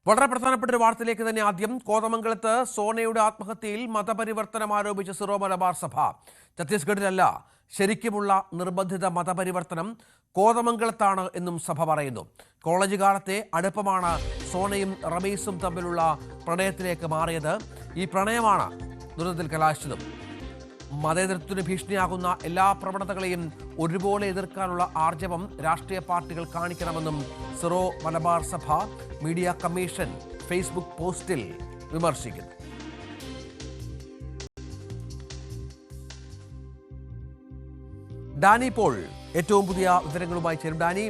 വളരെ പ്രധാനപ്പെട്ട ഒരു വാർത്തയിലേക്ക് തന്നെ ആദ്യം കോതമംഗലത്ത് സോനയുടെ ആത്മഹത്യയിൽ മതപരിവർത്തനം ആരോപിച്ച സിറോ മലബാർ സഭ. ഛത്തീസ്ഗഡിലല്ല, ശരിക്കുമുള്ള നിർബന്ധിത മതപരിവർത്തനം കോതമംഗലത്താണ് എന്നും സഭ പറയുന്നു. കോളേജ് കാലത്തെ അടുപ്പമാണ് സോനയും റമീസും തമ്മിലുള്ള പ്രണയത്തിലേക്ക് മാറിയത്. ഈ പ്രണയമാണ് ദുരന്തത്തിൽ കലാശിച്ചതും. മതേതരത്വത്തിന് ഭീഷണിയാകുന്ന എല്ലാ പ്രവണതകളെയും ഒരുപോലെ എതിർക്കാനുള്ള ആർജവം രാഷ്ട്രീയ പാർട്ടികൾ കാണിക്കണമെന്നും സിറോ മലബാർ സഭ മീഡിയ കമ്മീഷൻ ഫേസ്ബുക്ക് പോസ്റ്റിൽ വിമർശിക്കുന്നു. ഡാനി പോൾ ഏറ്റവും പുതിയ വിവരങ്ങളുമായി ചേരും. ഡാനി,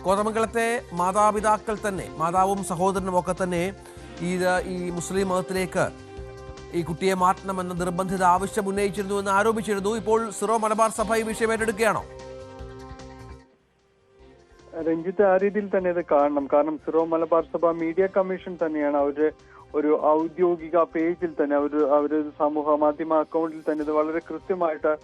കോതമംഗലത്തെ മാതാപിതാക്കൾ തന്നെ, മാതാവും സഹോദരനും ഒക്കെ തന്നെ ഈ മുസ്ലിം മതത്തിലേക്ക് ഈ കുട്ടിയെ മാറ്റണമെന്ന നിർബന്ധിത ആവശ്യം ഉന്നയിച്ചിരുന്നു എന്ന് ആരോപിച്ചിരുന്നു. ഇപ്പോൾ സിറോ മലബാർ സഭ ഈ വിഷയം ഏറ്റെടുക്കുകയാണോ? രഞ്ജിത്ത്, ആ രീതിയിൽ തന്നെ ഇത് കാണണം. കാരണം സിറോ മലബാർ സഭ മീഡിയ കമ്മീഷൻ തന്നെയാണ് അവരുടെ ഒരു ഔദ്യോഗിക പേജിൽ തന്നെ അവര് സമൂഹ മാധ്യമ അക്കൗണ്ടിൽ തന്നെ ഇത് വളരെ കൃത്യമായിട്ട്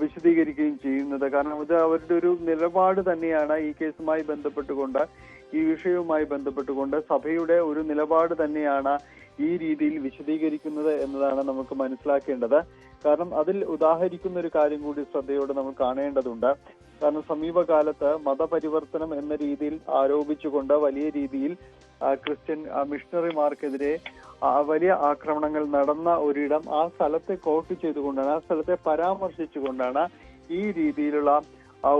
വിശദീകരിക്കുകയും ചെയ്യുന്നത്. കാരണം ഇത് അവരുടെ ഒരു നിലപാട് തന്നെയാണ്. ഈ കേസുമായി ബന്ധപ്പെട്ടുകൊണ്ട്, ഈ വിഷയവുമായി ബന്ധപ്പെട്ടുകൊണ്ട് സഭയുടെ ഒരു നിലപാട് തന്നെയാണ് ഈ രീതിയിൽ വിശദീകരിക്കുന്നത് എന്നതാണ് നമുക്ക് മനസ്സിലാക്കേണ്ടത്. കാരണം അതിൽ ഉദാഹരിക്കുന്ന ഒരു കാര്യം കൂടി ശ്രദ്ധയോടെ നമ്മൾ കാണേണ്ടതുണ്ട്. കാരണം സമീപകാലത്ത് മതപരിവർത്തനം എന്ന രീതിയിൽ ആരോപിച്ചുകൊണ്ട് വലിയ രീതിയിൽ ക്രിസ്ത്യൻ മിഷണറിമാർക്കെതിരെ വലിയ ആക്രമണങ്ങൾ നടന്ന ഒരിടം, ആ സ്ഥലത്തെ കോട്ട് ചെയ്തുകൊണ്ടാണ്, ആ സ്ഥലത്തെ പരാമർശിച്ചുകൊണ്ടാണ് ഈ രീതിയിലുള്ള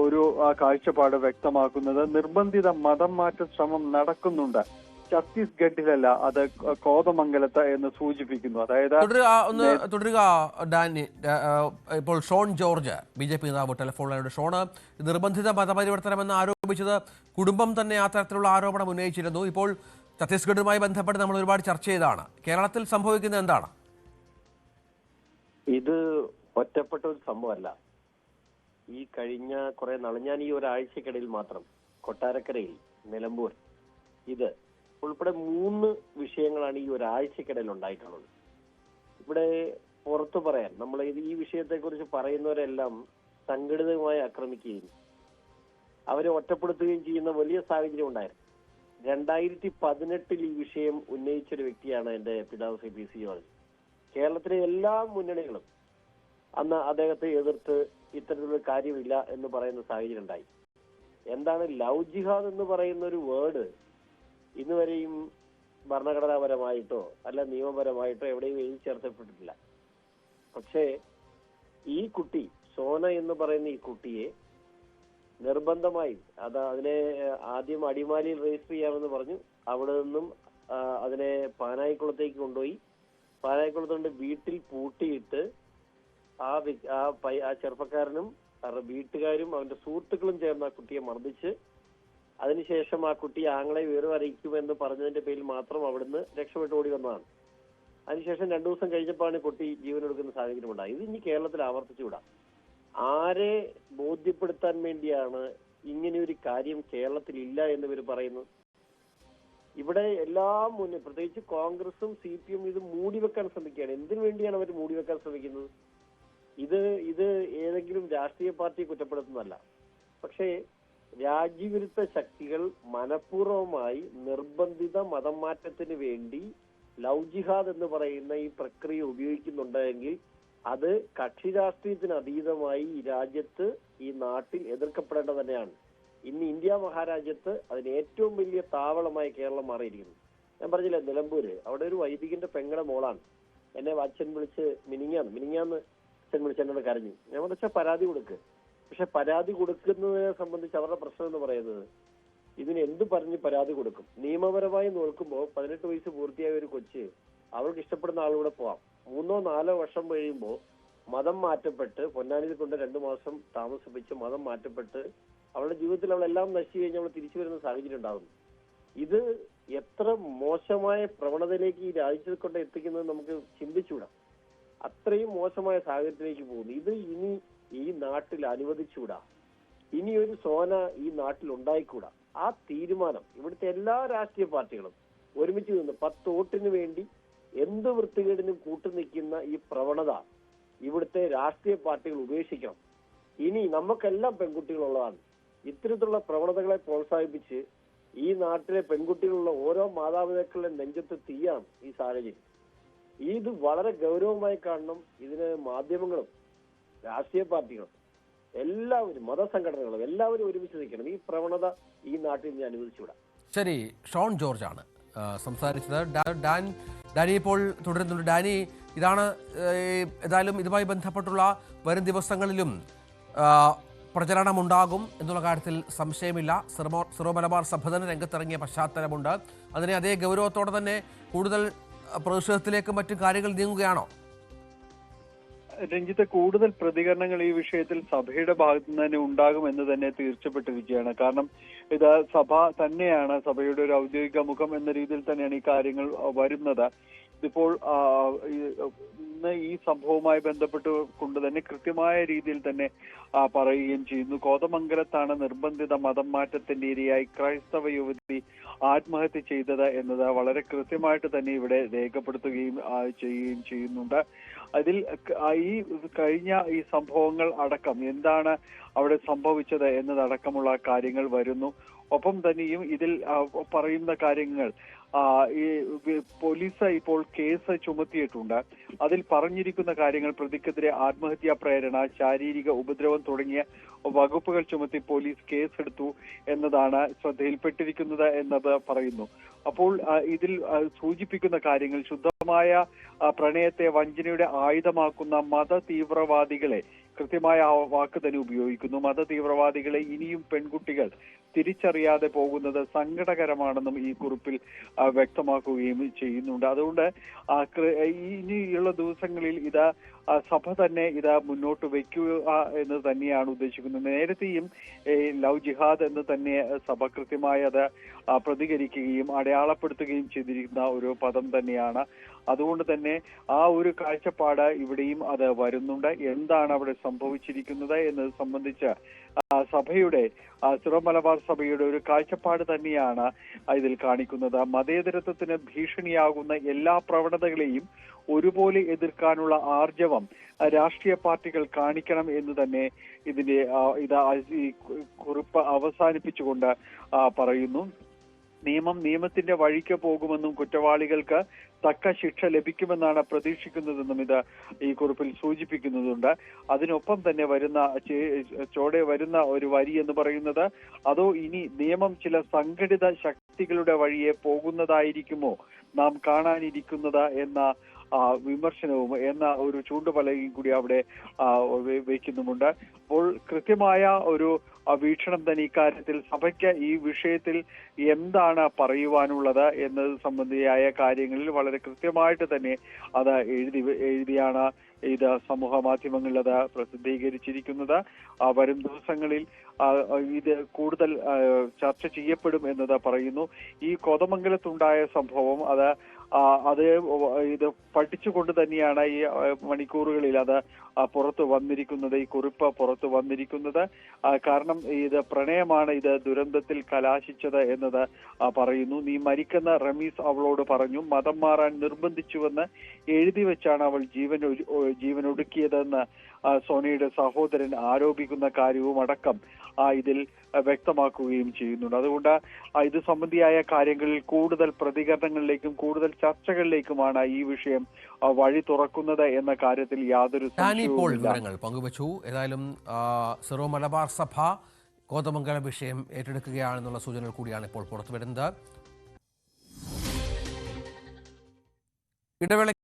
ഒരു കാഴ്ചപ്പാട് വ്യക്തമാക്കുന്നത്. നിർബന്ധിത മതം മാറ്റ ശ്രമം നടക്കുന്നുണ്ട്, ഛത്തീസ്ഗഡിലല്ല, അത് കോതമംഗലത്ത് എന്ന് സൂചിപ്പിക്കുന്നു. അതായത് തുടരുക ഡാനി. ഇപ്പോൾ ഷോൺ ജോർജ്, BJP നേതാവ്, ടെലിഫോണിലൂടെ. ഷോണ്, നിർബന്ധിത മതപരിവർത്തനമെന്ന് ആരോപിച്ചത് കുടുംബം തന്നെ ആ തരത്തിലുള്ള ആരോപണം ഉന്നയിച്ചിരുന്നു. ഇപ്പോൾ ഛത്തീസ്ഗഡുമായി ബന്ധപ്പെട്ട് നമ്മൾ ഒരുപാട് ചർച്ച ചെയ്തതാണ്. കേരളത്തിൽ സംഭവിക്കുന്നത് എന്താണ്? ഇത് ഒറ്റപ്പെട്ട ഒരു സംഭവമല്ല. ഈ കഴിഞ്ഞ കുറെ നാൾ, ഞാൻ ഈ ഒരാഴ്ചക്കിടയിൽ മാത്രം കൊട്ടാരക്കരയിൽ, നിലമ്പൂർ, ഇത് ഉൾപ്പെടെ 3 വിഷയങ്ങളാണ് ഈ ഒരാഴ്ചക്കിടയിൽ ഉണ്ടായിട്ടുള്ളത്. ഇവിടെ പുറത്തു പറയാൻ, നമ്മൾ ഈ വിഷയത്തെക്കുറിച്ച് പറയുന്നവരെല്ലാം സംഘടിതമായി ആക്രമിക്കുകയും അവരെ ഒറ്റപ്പെടുത്തുകയും ചെയ്യുന്ന വലിയ സാഹചര്യം ഉണ്ടായിരുന്നു. 2018 ഈ വിഷയം ഉന്നയിച്ചൊരു വ്യക്തിയാണ് എൻ്റെ പിതാവ് CPC ജോർജ്. കേരളത്തിലെ എല്ലാ മുന്നണികളും അന്ന് അദ്ദേഹത്തെ എതിർത്ത് ഇത്തരത്തിലുള്ള കാര്യമില്ല എന്ന് പറയുന്ന സാഹചര്യം ഉണ്ടായി. എന്താണ് ലവ് ജിഹാദ് എന്ന് പറയുന്ന ഒരു വേർഡ് ഇന്ന് വരെയും ഭരണഘടനാപരമായിട്ടോ അല്ല നിയമപരമായിട്ടോ എവിടെയും എഴുതി ചേർത്തപ്പെട്ടിട്ടില്ല. പക്ഷേ ഈ കുട്ടി, സോന എന്ന് പറയുന്ന ഈ കുട്ടിയെ നിർബന്ധമായി അതിനെ ആദ്യം അടിമാലിയിൽ രജിസ്റ്റർ ചെയ്യാമെന്ന് പറഞ്ഞു. അവിടെ നിന്നും അതിനെ പാനായിക്കുളത്തേക്ക് കൊണ്ടുപോയി. പാനായിക്കുളത്തുകൊണ്ട് വീട്ടിൽ പൂട്ടിയിട്ട് ആ ചെറുപ്പക്കാരനും വീട്ടുകാരും അവന്റെ സുഹൃത്തുക്കളും ചേർന്ന് ആ കുട്ടിയെ മർദ്ദിച്ച്, അതിനുശേഷം ആ കുട്ടി ആങ്ങളെ വിവരം അറിയിക്കുമെന്ന് പറഞ്ഞതിന്റെ പേരിൽ മാത്രം അവിടുന്ന് രക്ഷപ്പെട്ട് ഓടി വന്നതാണ്. അതിനുശേഷം 2 ദിവസം കഴിഞ്ഞപ്പോഴാണ് കുട്ടി ജീവനെടുക്കുന്ന സാഹചര്യം ഉണ്ടായത്. ഇത് ഇനി കേരളത്തിൽ ആവർത്തിച്ചുകൂടാ. ആരെ ബോധ്യപ്പെടുത്താൻ വേണ്ടിയാണ് ഇങ്ങനെയൊരു കാര്യം കേരളത്തിൽ ഇല്ല എന്ന് ഇവർ പറയുന്നത്? ഇവിടെ എല്ലാം മുന്നേ, പ്രത്യേകിച്ച് കോൺഗ്രസും CPM ഇത് മൂടിവെക്കാൻ ശ്രമിക്കുകയാണ്. എന്തിനു വേണ്ടിയാണ് അവർ മൂടിവെക്കാൻ ശ്രമിക്കുന്നത്? ഇത് ഏതെങ്കിലും രാഷ്ട്രീയ പാർട്ടിയെ കുറ്റപ്പെടുത്തുന്നതല്ല. പക്ഷേ രാജ്യവിരുദ്ധ ശക്തികൾ മനഃപൂർവമായി നിർബന്ധിത മതം മാറ്റത്തിന് വേണ്ടി ലവ് ജിഹാദ് എന്ന് പറയുന്ന ഈ പ്രക്രിയ ഉപയോഗിക്കുന്നുണ്ടെങ്കിൽ അത് കക്ഷി രാഷ്ട്രീയത്തിന് അതീതമായി ഈ രാജ്യത്ത്, ഈ നാട്ടിൽ എതിർക്കപ്പെടേണ്ടത് തന്നെയാണ്. ഇന്ന് ഇന്ത്യ മഹാരാജ്യത്ത് അതിന് ഏറ്റവും വലിയ താവളമായി കേരളം മാറിയിരിക്കുന്നു. ഞാൻ പറഞ്ഞില്ലേ, നിലമ്പൂര്, അവിടെ ഒരു വൈദികന്റെ പെങ്ങളുടെ മോളാണ്. എന്നെ അച്ഛൻ വിളിച്ച് മിനിങ്ങാന്ന് അച്ഛൻ വിളിച്ച് എന്നോട് കരഞ്ഞു. ഞാൻ പറഞ്ഞാൽ പരാതി കൊടുക്ക്. പക്ഷെ പരാതി കൊടുക്കുന്നതിനെ സംബന്ധിച്ച് അവരുടെ പ്രശ്നം എന്ന് പറയുന്നത്, ഇതിന് എന്ത് പറഞ്ഞ് പരാതി കൊടുക്കും? നിയമപരമായി നോക്കുമ്പോൾ 18 വയസ്സ് പൂർത്തിയായ ഒരു കൊച്ച് അവൾക്ക് ഇഷ്ടപ്പെടുന്ന ആളുകൂടെ പോവാം. 3-4 വർഷം കഴിയുമ്പോൾ മതം മാറ്റപ്പെട്ട് പൊന്നാനിയിൽ കൊണ്ട് 2 മാസം താമസിപ്പിച്ച് മതം മാറ്റപ്പെട്ട് അവളുടെ ജീവിതത്തിൽ അവളെല്ലാം നശിച്ചു കഴിഞ്ഞ് അവൾ തിരിച്ചു വരുന്ന സാഹചര്യം ഉണ്ടാകുന്നു. ഇത് എത്ര മോശമായ പ്രവണതയിലേക്ക് ഈ രാജ്യത്തെ കൊണ്ട് എത്തിക്കുന്നത് നമുക്ക് ചിന്തിച്ചുകൂടാ. അത്രയും മോശമായ സാഹചര്യത്തിലേക്ക് പോകുന്നു. ഇത് ഇനി ഈ നാട്ടിൽ അനുവദിച്ചുകൂടാ. ഇനി ഒരു സോന ഈ നാട്ടിൽ ഉണ്ടായിക്കൂടാ. ആ തീരുമാനം ഇവിടുത്തെ എല്ലാ രാഷ്ട്രീയ പാർട്ടികളും ഒരുമിച്ച് നിന്ന് 10 വോട്ടിന് വേണ്ടി എന്ത് വൃത്തികേടിനും കൂട്ടുനിൽക്കുന്ന ഈ പ്രവണത ഇവിടുത്തെ രാഷ്ട്രീയ പാർട്ടികൾ ഉപേക്ഷിക്കണം. ഇനി നമുക്കെല്ലാം പെൺകുട്ടികളുള്ളതാണ്. ഇത്തരത്തിലുള്ള പ്രവണതകളെ പ്രോത്സാഹിപ്പിച്ച് ഈ നാട്ടിലെ പെൺകുട്ടികളുള്ള ഓരോ മാതാപിതാക്കളുടെ നെഞ്ചത്ത് തീയാണ് ഈ സാഹചര്യം. ഇത് വളരെ ഗൗരവമായി കാണണം. ഇതിന് മാധ്യമങ്ങളും രാഷ്ട്രീയ പാർട്ടികളും എല്ലാവരും മതസംഘടനകളും എല്ലാവരും ഒരുമിച്ച് നിൽക്കണം. ഈ പ്രവണത ഈ നാട്ടിൽ നിന്ന് അനുവദിച്ചുവിടാം. ശരി, ഷോൺ ജോർജ് ആണ് സംസാരിച്ചത്. ഡാനി ഇപ്പോൾ തുടരുന്നുണ്ട്. ഡാനി, ഇതാണ് ഏതായാലും ഇതുമായി ബന്ധപ്പെട്ടുള്ള വരും ദിവസങ്ങളിലും പ്രചരണമുണ്ടാകും എന്നുള്ള കാര്യത്തിൽ സംശയമില്ല. സിറോ മലബാർ സഭ തന്നെ രംഗത്തിറങ്ങിയ പശ്ചാത്തലമുണ്ട്. അതിനെ അതേ ഗൗരവത്തോടെ തന്നെ കൂടുതൽ പ്രതിഷേധത്തിലേക്ക് മറ്റു കാര്യങ്ങൾ നീങ്ങുകയാണോ? രഞ്ജിത്ത്, കൂടുതൽ പ്രതികരണങ്ങൾ ഈ വിഷയത്തിൽ സഭയുടെ ഭാഗത്തു നിന്ന് തന്നെ ഉണ്ടാകുമെന്ന് തന്നെ തീർച്ചപ്പെട്ടിരിക്കുകയാണ്. കാരണം ഇത് സഭ തന്നെയാണ്, സഭയുടെ ഒരു ഔദ്യോഗിക മുഖം എന്ന രീതിയിൽ തന്നെയാണ് ഈ കാര്യങ്ങൾ വരുന്നത്. ഇതിപ്പോൾ ഇന്ന് ഈ സംഭവവുമായി ബന്ധപ്പെട്ട് കൊണ്ട് തന്നെ കൃത്യമായ രീതിയിൽ തന്നെ പറയുകയും ചെയ്യുന്നു. കോതമംഗലത്താണ് നിർബന്ധിത മതം മാറ്റത്തിന്റെ ഇരയായി ക്രൈസ്തവ യുവതി ആത്മഹത്യ ചെയ്തത് എന്നത് വളരെ കൃത്യമായിട്ട് തന്നെ ഇവിടെ രേഖപ്പെടുത്തുകയും ചെയ്യുകയും ചെയ്യുന്നുണ്ട്. അതിൽ ഈ കഴിഞ്ഞ ഈ സംഭവങ്ങൾ അടക്കം എന്താണ് അവിടെ സംഭവിച്ചത് എന്നതടക്കമുള്ള കാര്യങ്ങൾ വരുന്നു. ഒപ്പം തന്നെയും ഇതിൽ പറയുന്ന കാര്യങ്ങൾ ഈ പോലീസ് ഇപ്പോൾ കേസ് ചുമത്തിയിട്ടുണ്ട്. അതിൽ പറഞ്ഞിരിക്കുന്ന കാര്യങ്ങൾ പ്രതിക്കെതിരെ ആത്മഹത്യാ പ്രേരണ, ശാരീരിക ഉപദ്രവം തുടങ്ങിയ വകുപ്പുകൾ ചുമത്തി പോലീസ് കേസെടുത്തു എന്നതാണ് ശ്രദ്ധയിൽപ്പെട്ടിരിക്കുന്നത് എന്നത് പറയുന്നു. അപ്പോൾ ഇതിൽ സൂചിപ്പിക്കുന്ന കാര്യങ്ങൾ ശുദ്ധമായ പ്രണയത്തെ വഞ്ചനയുടെ ആയുധമാക്കുന്ന മത തീവ്രവാദികളെ കൃത്യമായ വാക്ക് തന്നെ ഉപയോഗിക്കുന്നു. മത തീവ്രവാദികളെ ഇനിയും പെൺകുട്ടികൾ തിരിച്ചറിയാതെ പോകുന്നത് സങ്കടകരമാണെന്നും ഈ കുറിപ്പിൽ വ്യക്തമാക്കുകയും ചെയ്യുന്നുണ്ട്. അതുകൊണ്ട് ഇനിയുള്ള ദിവസങ്ങളിൽ ഇത് സഭ തന്നെ ഇത് മുന്നോട്ട് വയ്ക്കുക എന്ന് തന്നെയാണ് ഉദ്ദേശിക്കുന്നത്. നേരത്തെയും ലവ് ജിഹാദ് എന്ന് തന്നെ സഭ കൃത്യമായി അത് പ്രതികരിക്കുകയും അടയാളപ്പെടുത്തുകയും ചെയ്തിരിക്കുന്ന ഒരു പദം തന്നെയാണ്. അതുകൊണ്ട് തന്നെ ആ ഒരു കാഴ്ചപ്പാട് ഇവിടെയും അത് വരുന്നുണ്ട്. എന്താണ് അവിടെ സംഭവിച്ചിരിക്കുന്നത് എന്നത് സംബന്ധിച്ച് സഭയുടെ സിറോ മലബാർ സഭയുടെ ഒരു കാഴ്ചപ്പാട് തന്നെയാണ് ഇതിൽ കാണിക്കുന്നത്. മതേതരത്വത്തിന് ഭീഷണിയാകുന്ന എല്ലാ പ്രവണതകളെയും ഒരുപോലെ എതിർക്കാനുള്ള ആർജവം രാഷ്ട്രീയ പാർട്ടികൾ കാണിക്കണം എന്ന് തന്നെ ഇതിന്റെ ഈ കുറിപ്പ് അവസാനിപ്പിച്ചുകൊണ്ട് പറയുന്നു. നിയമത്തിന്റെ വഴിക്ക് പോകുമെന്നും കുറ്റവാളികൾക്ക് തക്ക ശിക്ഷ ലഭിക്കുമെന്നാണ് പ്രതീക്ഷിക്കുന്നതെന്നും ഇത് ഈ കുറിപ്പിൽ സൂചിപ്പിക്കുന്നുണ്ട്. അതിനൊപ്പം തന്നെ വരുന്ന ഒരു വരി എന്ന് പറയുന്നത്, അതോ ഇനി നിയമം ചില സംഘടിത ശക്തികളുടെ വഴിയെ പോകുന്നതായിരിക്കുമോ നാം കാണാനിരിക്കുന്നത് എന്ന വിമർശനവും എന്ന ഒരു ചൂണ്ടുപലകയും കൂടി അവിടെ വയ്ക്കുന്നുമുണ്ട്. അപ്പോൾ കൃത്യമായ ഒരു വീക്ഷണം തന്നെ ഇക്കാര്യത്തിൽ സഭയ്ക്ക് ഈ വിഷയത്തിൽ എന്താണ് പറയുവാനുള്ളത് എന്നത് സംബന്ധിയായ കാര്യങ്ങളിൽ വളരെ കൃത്യമായിട്ട് തന്നെ അത് എഴുതിയാണ് ഇത് സമൂഹ മാധ്യമങ്ങളിൽ അത് പ്രസിദ്ധീകരിച്ചിരിക്കുന്നത്. വരും ദിവസങ്ങളിൽ ഇത് കൂടുതൽ ചർച്ച ചെയ്യപ്പെടും എന്നത് പറയുന്നു. ഈ കോതമംഗലത്തുണ്ടായ സംഭവം ഇത് പഠിച്ചുകൊണ്ട് തന്നെയാണ് ഈ മണിക്കൂറുകളിൽ അത് പുറത്തു വന്നിരിക്കുന്നത്, ഈ കുറിപ്പ് പുറത്തു വന്നിരിക്കുന്നത്. കാരണം ഇത് പ്രണയമാണ് ഇത് ദുരന്തത്തിൽ കലാശിച്ചത് എന്നത് പറയുന്നു. നീ മരിക്കുന്ന റമീസ് അവളോട് പറഞ്ഞു, മതം മാറാൻ നിർബന്ധിച്ചുവെന്ന് എഴുതി വെച്ചാണ് അവൾ ജീവനൊടുക്കിയതെന്ന് സോണിയുടെ സഹോദരൻ ആരോപിക്കുന്ന കാര്യവും അടക്കം ഇതിൽ വ്യക്തമാക്കുകയും ചെയ്യുന്നുണ്ട്. അതുകൊണ്ട് ഇത് സംബന്ധിയായ കാര്യങ്ങളിൽ കൂടുതൽ പ്രതികരണങ്ങളിലേക്കും കൂടുതൽ ചർച്ചകളിലേക്കുമാണ് ഈ വിഷയം വഴി തുറക്കുന്നത് എന്ന കാര്യത്തിൽ യാതൊരു വിവരങ്ങൾ പങ്കുവച്ചു. ഏതായാലും സിറോ മലബാർ സഭ കോതമംഗലം വിഷയം ഏറ്റെടുക്കുകയാണെന്നുള്ള സൂചനകൾ കൂടിയാണ് ഇപ്പോൾ പുറത്തുവരുന്നത്. ഇടവേള